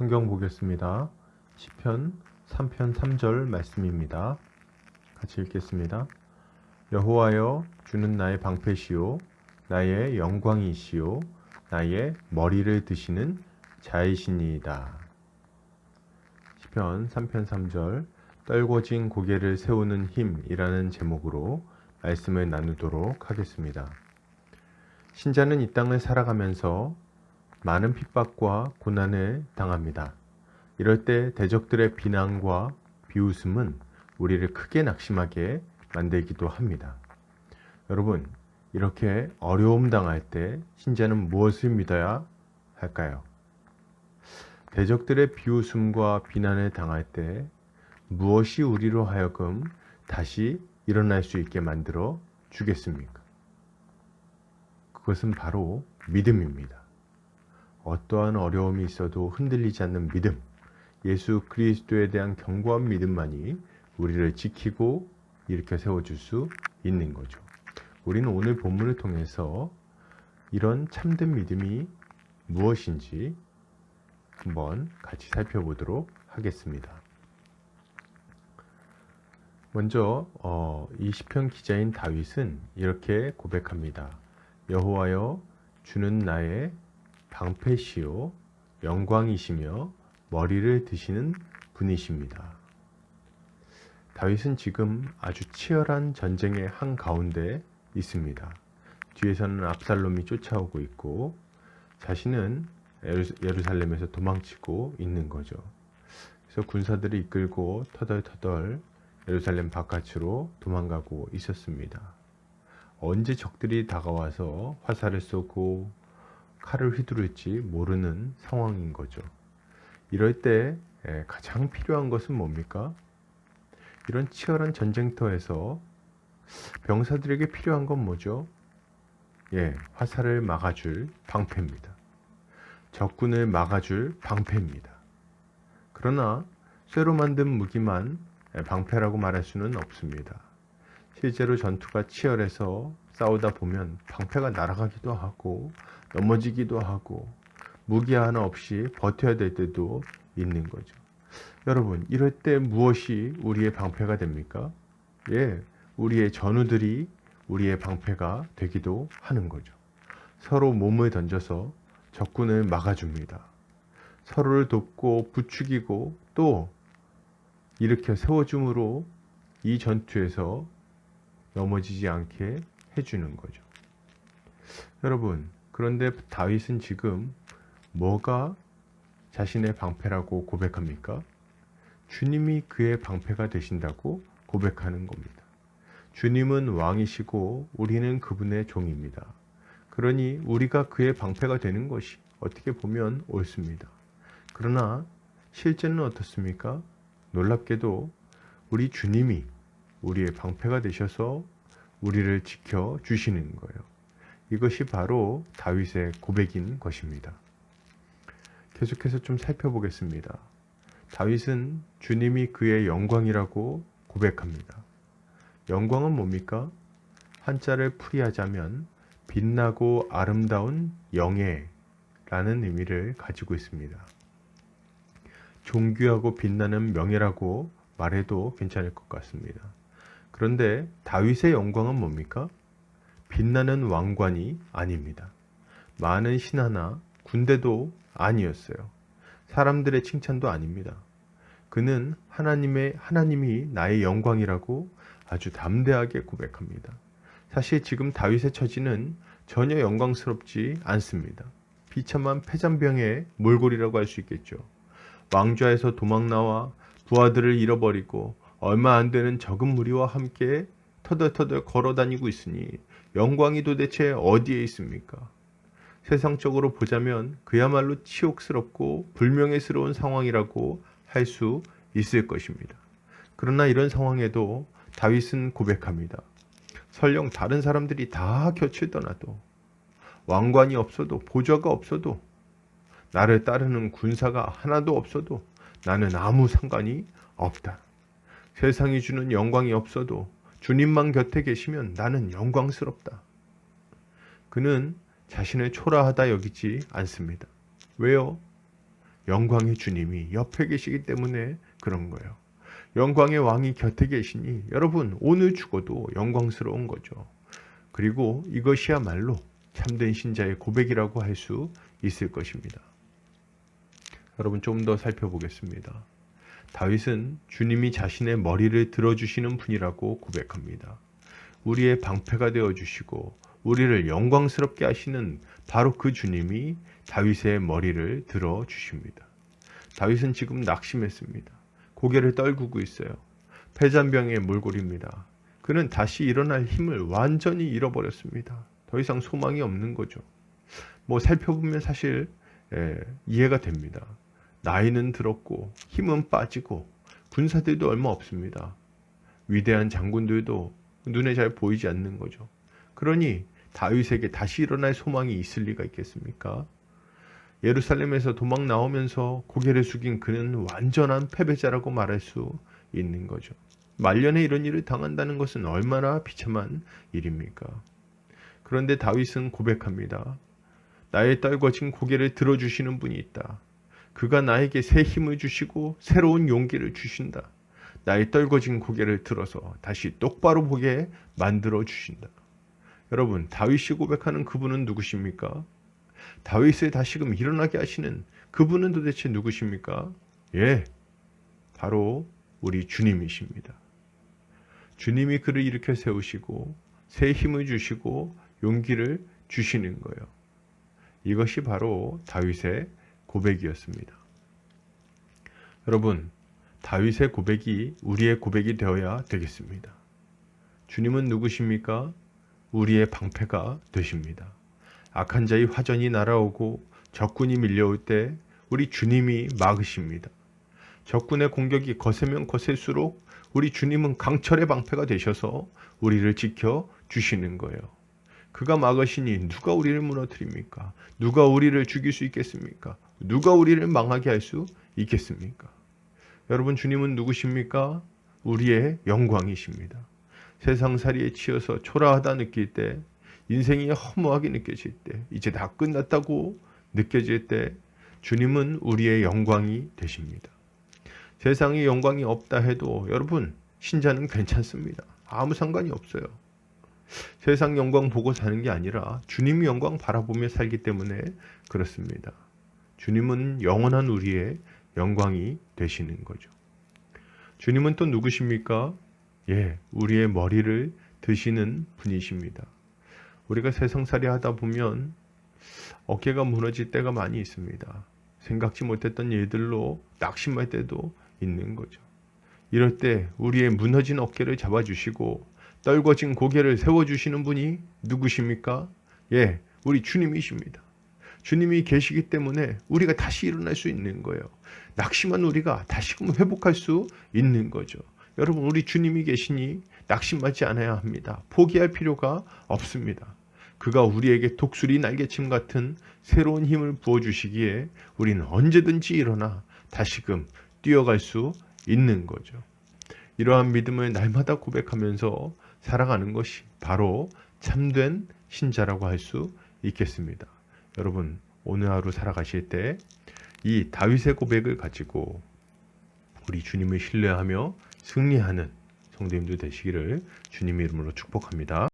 성경 보겠습니다. 시편 3편 3절 말씀입니다. 같이 읽겠습니다. 여호와여, 주는 나의 방패시요 나의 영광이시요 나의 머리를 드시는 자이시니이다. 시편 3편 3절 떨궈진 고개를 세우는 힘이라는 제목으로 말씀을 나누도록 하겠습니다. 신자는 이 땅을 살아가면서 많은 핍박과 고난을 당합니다. 이럴 때 대적들의 비난과 비웃음은 우리를 크게 낙심하게 만들기도 합니다. 여러분, 이렇게 어려움 당할 때 신자는 무엇을 믿어야 할까요? 대적들의 비웃음과 비난을 당할 때 무엇이 우리로 하여금 다시 일어날 수 있게 만들어 주겠습니까? 그것은 바로 믿음입니다. 어떠한 어려움이 있어도 흔들리지 않는 믿음, 예수 그리스도에 대한 견고한 믿음만이 우리를 지키고 일으켜 세워줄 수 있는 거죠. 우리는 오늘 본문을 통해서 이런 참된 믿음이 무엇인지 한번 같이 살펴보도록 하겠습니다. 먼저 이 시편 기자인 다윗은 이렇게 고백합니다. 여호와여, 주는 나의 방패시요 영광이시며 머리를 드시는 분이십니다. 다윗은 지금 아주 치열한 전쟁의 한가운데 있습니다. 뒤에서는 압살롬이 쫓아오고 있고 자신은 예루살렘에서 도망치고 있는 거죠. 그래서 군사들을 이끌고 터덜터덜 예루살렘 바깥으로 도망가고 있었습니다. 언제 적들이 다가와서 화살을 쏘고 칼을 휘두를지 모르는 상황인 거죠. 이럴 때 가장 필요한 것은 뭡니까? 이런 치열한 전쟁터에서 병사들에게 필요한 건 뭐죠? 화살을 막아줄 방패입니다. 적군을 막아줄 방패입니다. 그러나 쇠로 만든 무기만 방패라고 말할 수는 없습니다. 실제로 전투가 치열해서 싸우다 보면 방패가 날아가기도 하고 넘어지기도 하고 무기 하나 없이 버텨야 될 때도 있는 거죠. 여러분, 이럴 때 무엇이 우리의 방패가 됩니까? 우리의 전우들이 우리의 방패가 되기도 하는 거죠. 서로 몸을 던져서 적군을 막아줍니다. 서로를 돕고 부추기고 또 일으켜 세워줌으로 이 전투에서 넘어지지 않게 해주는 거죠. 여러분, 그런데 다윗은 지금 뭐가 자신의 방패라고 고백합니까? 주님이 그의 방패가 되신다고 고백하는 겁니다. 주님은 왕이시고 우리는 그분의 종입니다. 그러니 우리가 그의 방패가 되는 것이 어떻게 보면 옳습니다. 그러나 실제는 어떻습니까? 놀랍게도 우리 주님이 우리의 방패가 되셔서 우리를 지켜주시는 거예요. 이것이 바로 다윗의 고백인 것입니다. 계속해서 좀 살펴보겠습니다. 다윗은 주님이 그의 영광이라고 고백합니다. 영광은 뭡니까? 한자를 풀이하자면 빛나고 아름다운 영예라는 의미를 가지고 있습니다. 존귀하고 빛나는 명예라고 말해도 괜찮을 것 같습니다. 그런데 다윗의 영광은 뭡니까? 빛나는 왕관이 아닙니다. 많은 신하나 군대도 아니었어요. 사람들의 칭찬도 아닙니다. 그는 하나님이 나의 영광이라고 아주 담대하게 고백합니다. 사실 지금 다윗의 처지는 전혀 영광스럽지 않습니다. 비참한 패잔병의 몰골이라고 할 수 있겠죠. 왕좌에서 도망 나와 부하들을 잃어버리고 얼마 안 되는 적은 무리와 함께 터덜터덜 걸어 다니고 있으니 영광이 도대체 어디에 있습니까? 세상적으로 보자면 그야말로 치욕스럽고 불명예스러운 상황이라고 할 수 있을 것입니다. 그러나 이런 상황에도 다윗은 고백합니다. 설령 다른 사람들이 다 곁을 떠나도 왕관이 없어도 보좌가 없어도 나를 따르는 군사가 하나도 없어도 나는 아무 상관이 없다. 세상이 주는 영광이 없어도 주님만 곁에 계시면 나는 영광스럽다. 그는 자신을 초라하다 여기지 않습니다. 왜요? 영광의 주님이 옆에 계시기 때문에 그런 거예요. 영광의 왕이 곁에 계시니 여러분 오늘 죽어도 영광스러운 거죠. 그리고 이것이야말로 참된 신자의 고백이라고 할 수 있을 것입니다. 여러분 좀 더 살펴보겠습니다. 다윗은 주님이 자신의 머리를 들어주시는 분이라고 고백합니다. 우리의 방패가 되어주시고 우리를 영광스럽게 하시는 바로 그 주님이 다윗의 머리를 들어주십니다. 다윗은 지금 낙심했습니다. 고개를 떨구고 있어요. 패잔병의 몰골입니다. 그는 다시 일어날 힘을 완전히 잃어버렸습니다. 더 이상 소망이 없는 거죠. 살펴보면 사실 이해가 됩니다. 나이는 들었고 힘은 빠지고 군사들도 얼마 없습니다. 위대한 장군들도 눈에 잘 보이지 않는 거죠. 그러니 다윗에게 다시 일어날 소망이 있을 리가 있겠습니까? 예루살렘에서 도망 나오면서 고개를 숙인 그는 완전한 패배자라고 말할 수 있는 거죠. 말년에 이런 일을 당한다는 것은 얼마나 비참한 일입니까? 그런데 다윗은 고백합니다. 나의 떨궈진 고개를 들어주시는 분이 있다. 그가 나에게 새 힘을 주시고 새로운 용기를 주신다. 나의 떨궈진 고개를 들어서 다시 똑바로 보게 만들어 주신다. 여러분, 다윗이 고백하는 그분은 누구십니까? 다윗을 다시금 일어나게 하시는 그분은 도대체 누구십니까? 바로 우리 주님이십니다. 주님이 그를 일으켜 세우시고 새 힘을 주시고 용기를 주시는 거예요. 이것이 바로 다윗의 고백이었습니다. 여러분, 다윗의 고백이 우리의 고백이 되어야 되겠습니다. 주님은 누구십니까? 우리의 방패가 되십니다. 악한 자의 화전이 날아오고 적군이 밀려올 때 우리 주님이 막으십니다. 적군의 공격이 거세면 거셀수록 우리 주님은 강철의 방패가 되셔서 우리를 지켜 주시는 거예요. 그가 막으시니 누가 우리를 무너뜨립니까? 누가 우리를 죽일 수 있겠습니까? 누가 우리를 망하게 할 수 있겠습니까? 여러분, 주님은 누구십니까? 우리의 영광이십니다. 세상살이에 치여서 초라하다 느낄 때, 인생이 허무하게 느껴질 때, 이제 다 끝났다고 느껴질 때 주님은 우리의 영광이 되십니다. 세상에 영광이 없다 해도 여러분, 신자는 괜찮습니다. 아무 상관이 없어요. 세상 영광 보고 사는 게 아니라 주님 영광 바라보며 살기 때문에 그렇습니다. 주님은 영원한 우리의 영광이 되시는 거죠. 주님은 또 누구십니까? 우리의 머리를 드시는 분이십니다. 우리가 세상살이 하다 보면 어깨가 무너질 때가 많이 있습니다. 생각지 못했던 일들로 낙심할 때도 있는 거죠. 이럴 때 우리의 무너진 어깨를 잡아주시고 떨궈진 고개를 세워주시는 분이 누구십니까? 우리 주님이십니다. 주님이 계시기 때문에 우리가 다시 일어날 수 있는 거예요. 낙심한 우리가 다시금 회복할 수 있는 거죠. 여러분, 우리 주님이 계시니 낙심하지 않아야 합니다. 포기할 필요가 없습니다. 그가 우리에게 독수리 날개침 같은 새로운 힘을 부어주시기에 우리는 언제든지 일어나 다시금 뛰어갈 수 있는 거죠. 이러한 믿음을 날마다 고백하면서 살아가는 것이 바로 참된 신자라고 할 수 있겠습니다. 여러분, 오늘 하루 살아가실 때 이 다윗의 고백을 가지고 우리 주님을 신뢰하며 승리하는 성도님들 되시기를 주님의 이름으로 축복합니다.